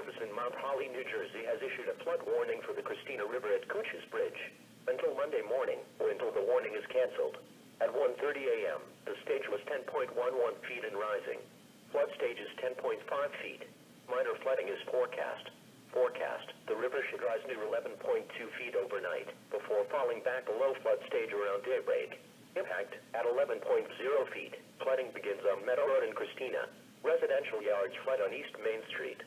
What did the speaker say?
Service in Mount Holly, New Jersey has issued a flood warning for the Christina River at Coaches Bridge until Monday morning or until the warning is canceled. At 1:30 a.m., the stage was 10.11 feet and rising. Flood stage is 10.5 feet. Minor flooding is forecast. The river should rise near 11.2 feet overnight before falling back below flood stage around daybreak. Impact at 11.0 feet. Flooding begins on Meadow Road in Christina. Residential yards flood on East Main Street.